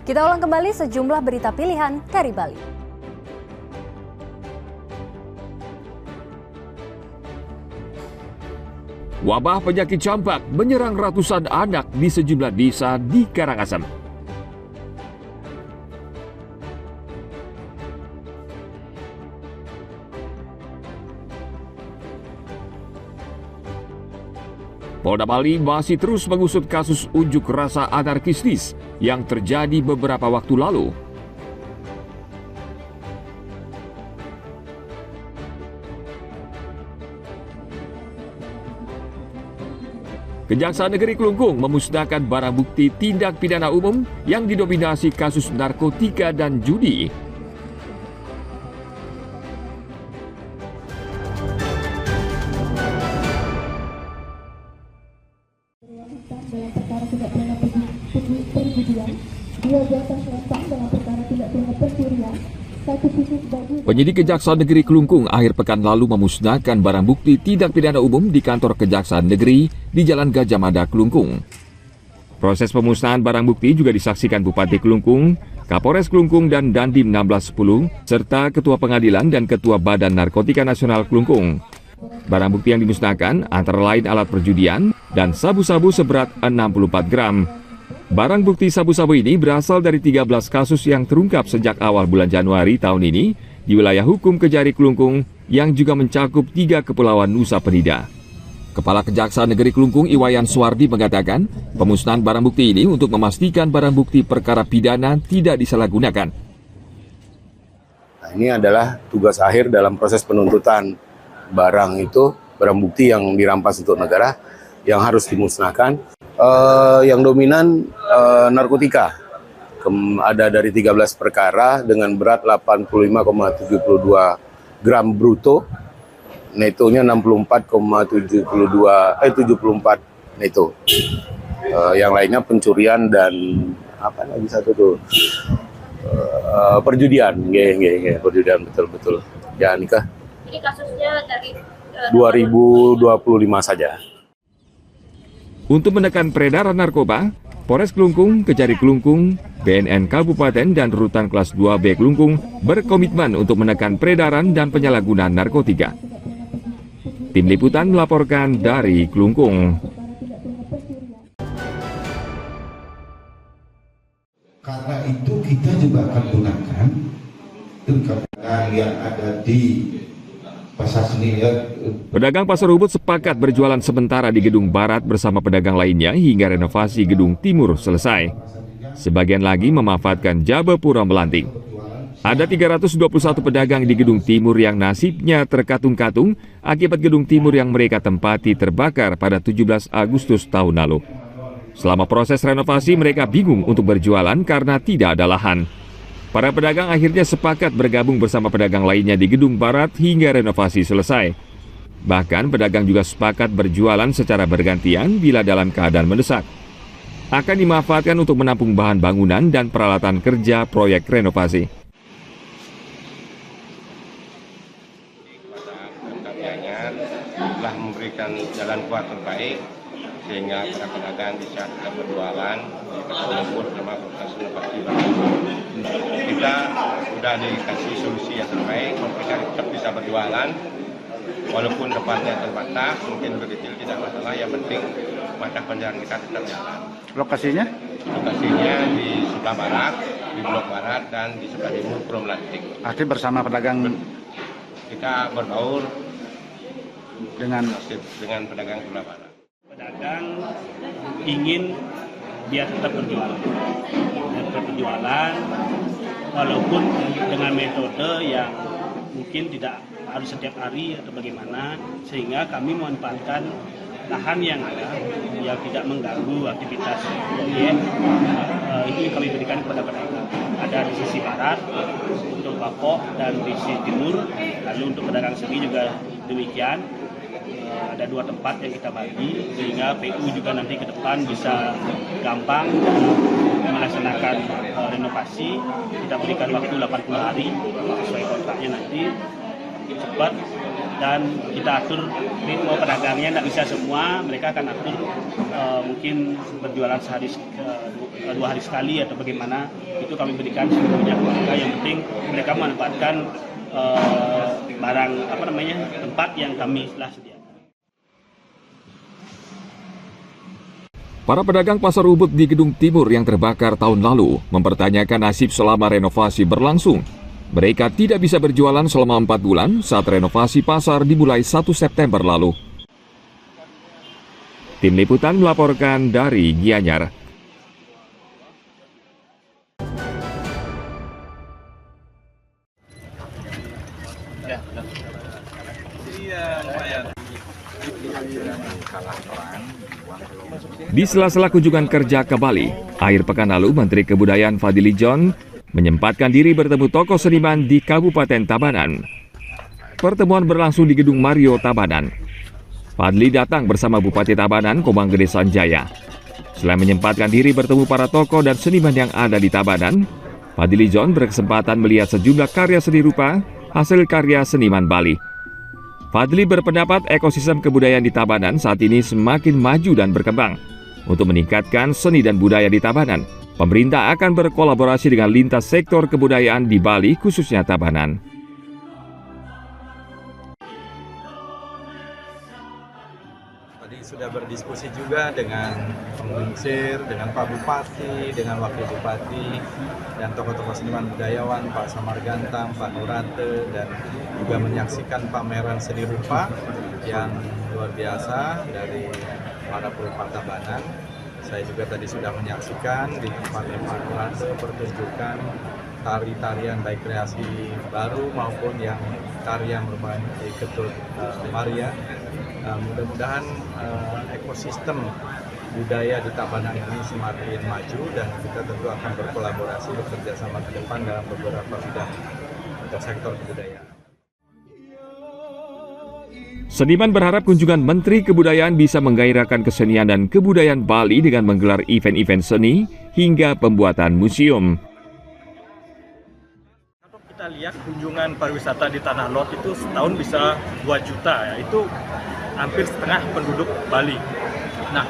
Kita ulang kembali sejumlah berita pilihan dari Bali. Wabah penyakit campak menyerang ratusan anak di sejumlah desa di Karangasem. Polda Bali masih terus mengusut kasus unjuk rasa anarkistis yang terjadi beberapa waktu lalu. Kejaksaan Negeri Klungkung memusnahkan barang bukti tindak pidana umum yang didominasi kasus narkotika dan judi. Penyidik Kejaksaan Negeri Klungkung akhir pekan lalu memusnahkan barang bukti tindak pidana umum di kantor Kejaksaan Negeri di Jalan Gajah Mada, Klungkung. Proses pemusnahan barang bukti juga disaksikan Bupati Klungkung, Kapolres Klungkung dan Dandim 1610, serta Ketua Pengadilan dan Ketua Badan Narkotika Nasional Klungkung. Barang bukti yang dimusnahkan antara lain alat perjudian dan sabu-sabu seberat 64 gram. Barang bukti sabu-sabu ini berasal dari 13 kasus yang terungkap sejak awal bulan Januari tahun ini di wilayah hukum Kejari Klungkung yang juga mencakup 3 kepulauan Nusa Penida. Kepala Kejaksaan Negeri Klungkung Iwayan Suwardi mengatakan pemusnahan barang bukti ini untuk memastikan barang bukti perkara pidana tidak disalahgunakan. Nah, ini adalah tugas akhir dalam proses penuntutan barang itu, barang bukti yang dirampas untuk negara yang harus dimusnahkan. Yang dominan narkotika, ada dari 13 perkara dengan berat 85,72 gram bruto, netonya 74,74 neto. Yang lainnya pencurian dan apa lagi satu tuh perjudian, perjudian betul-betul. Ya nikah. Ini kasusnya dari 2025 saja. Untuk menekan peredaran narkoba, Polres Klungkung, Kejari Klungkung, BNN Kabupaten dan Rutan Kelas 2B Klungkung berkomitmen untuk menekan peredaran dan penyalahgunaan narkotika. Tim Liputan melaporkan dari Klungkung. Karena itu kita juga akan gunakan kebenaran yang ada di pasar seni. Pedagang Pasar Ubud sepakat berjualan sementara di Gedung Barat bersama pedagang lainnya hingga renovasi Gedung Timur selesai. Sebagian lagi memanfaatkan Jabapura Melanting. Ada 321 pedagang di Gedung Timur yang nasibnya terkatung-katung akibat Gedung Timur yang mereka tempati terbakar pada 17 Agustus tahun lalu. Selama proses renovasi mereka bingung untuk berjualan karena tidak ada lahan. Para pedagang akhirnya sepakat bergabung bersama pedagang lainnya di Gedung Barat hingga renovasi selesai. Bahkan pedagang juga sepakat berjualan secara bergantian bila dalam keadaan mendesak. Akan dimanfaatkan untuk menampung bahan bangunan dan peralatan kerja proyek renovasi. Telah memberikan jalan keluar terbaik sehingga para pedagang bisa tetap berjualan walaupun sama proses renovasi. Kita sudah dikasih solusi yang terbaik, mereka tetap bisa berjualan walaupun depannya terbatas, mungkin berkecil tidak masalah, yang penting mata pencarian kita tetap jalan. Lokasinya? Lokasinya di sebelah barat, di blok barat dan di sebelah timur Pulau Melanting. Artinya bersama pedagang kita berbaur dengan pedagang sebelah barat. Pedagang ingin dia tetap berjualan, walaupun dengan metode yang mungkin tidak harus setiap hari atau bagaimana, sehingga kami memanfaatkan lahan yang ada yang tidak mengganggu aktivitas proyek. Itu yang kami berikan kepada pedagang. Ada di sisi barat untuk Bapok dan di sisi timur, lalu untuk pedagang seni juga demikian. Ada 2 tempat yang kita bagi sehingga PU juga nanti ke depan bisa gampang melaksanakan renovasi. Kita berikan waktu 80 hari sesuai kontraknya nanti. cepat, dan kita atur ritme pedagangnya, tidak bisa semua, mereka akan atur mungkin berjualan sehari 2 hari sekali atau bagaimana, itu kami berikan seluruhnya ke mereka. Yang penting mereka memanfaatkan barang tempat yang kami telah sediakan. Para pedagang pasar Ubud di Gedung Timur yang terbakar tahun lalu mempertanyakan nasib selama renovasi berlangsung. Mereka tidak bisa berjualan selama 4 bulan saat renovasi pasar dimulai 1 September lalu. Tim Liputan melaporkan dari Gianyar. Di sela-sela kunjungan kerja ke Bali, akhir pekan lalu Menteri Kebudayaan Fadly John menyempatkan diri bertemu tokoh seniman di Kabupaten Tabanan. Pertemuan berlangsung di Gedung Mario Tabanan. Fadly datang bersama Bupati Tabanan, Komang Gede Sanjaya. Selain menyempatkan diri bertemu para tokoh dan seniman yang ada di Tabanan, Fadly John berkesempatan melihat sejumlah karya seni rupa hasil karya seniman Bali. Fadly berpendapat ekosistem kebudayaan di Tabanan saat ini semakin maju dan berkembang. Untuk meningkatkan seni dan budaya di Tabanan, pemerintah akan berkolaborasi dengan lintas sektor kebudayaan di Bali, khususnya Tabanan. Tadi sudah berdiskusi juga dengan pengungsir, dengan Pak Bupati, dengan Wakil Bupati, dan tokoh-tokoh seniman budayawan, Pak Samargantang, Pak Nurate, dan juga menyaksikan pameran seni rupa yang luar biasa dari para perupa Tabanan. Saya juga tadi sudah menyaksikan di tempatnya Pak Nurate pertunjukan tari-tarian baik kreasi baru maupun yang karya merupakan Ketut Maria. Mudah-mudahan ekosistem budaya di Tabanan ini semakin maju dan kita tentu akan berkolaborasi bekerja sama ke depan dalam beberapa bidang atau sektor kebudayaan. Seniman berharap kunjungan Menteri Kebudayaan bisa menggairahkan kesenian dan kebudayaan Bali dengan menggelar event-event seni hingga pembuatan museum. Kalau kita lihat kunjungan pariwisata di Tanah Lot itu setahun bisa 2 juta, ya. Itu hampir setengah penduduk Bali. Nah,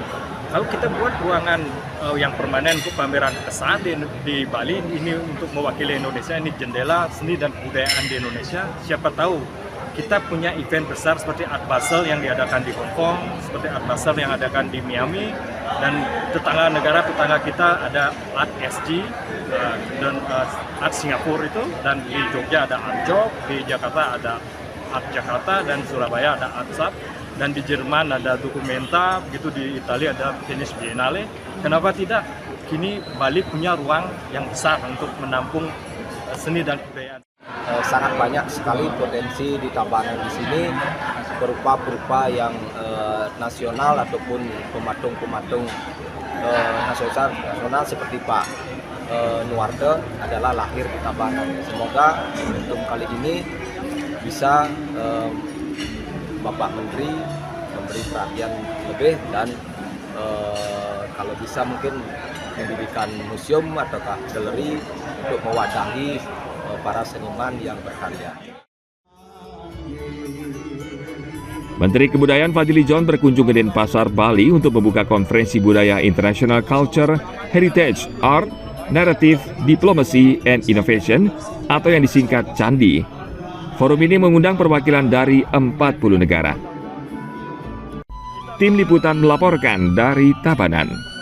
kalau kita buat ruangan yang permanen untuk pameran kesan di Bali, ini untuk mewakili Indonesia, ini jendela seni dan kebudayaan di Indonesia, siapa tahu kita punya event besar seperti Art Basel yang diadakan di Hong Kong, seperti Art Basel yang diadakan di Miami, dan negara tetangga kita ada Art SG dan Art Singapura itu, dan di Jogja ada Art Jog, di Jakarta ada Art Jakarta, dan Surabaya ada Art Sub, dan di Jerman ada Documenta, begitu di Italia ada Venice Biennale. Kenapa tidak? Kini Bali punya ruang yang besar untuk menampung seni dan kebudayaan. Sangat banyak sekali potensi di Tabanan di sini berupa yang nasional ataupun pematung-pematung nasional seperti Pak Nuarte adalah lahir di Tabanan. Semoga untuk kali ini bisa Bapak Menteri memberi perhatian lebih dan kalau bisa mungkin mendirikan museum atau galeri untuk mewadahi para seniman yang berkarya. Menteri Kebudayaan Fadly John berkunjung ke Denpasar, Bali untuk membuka konferensi budaya International Culture, Heritage, Art, Narrative, Diplomacy, and Innovation atau yang disingkat CANDI. Forum ini mengundang perwakilan dari 40 negara. Tim Liputan melaporkan dari Tabanan.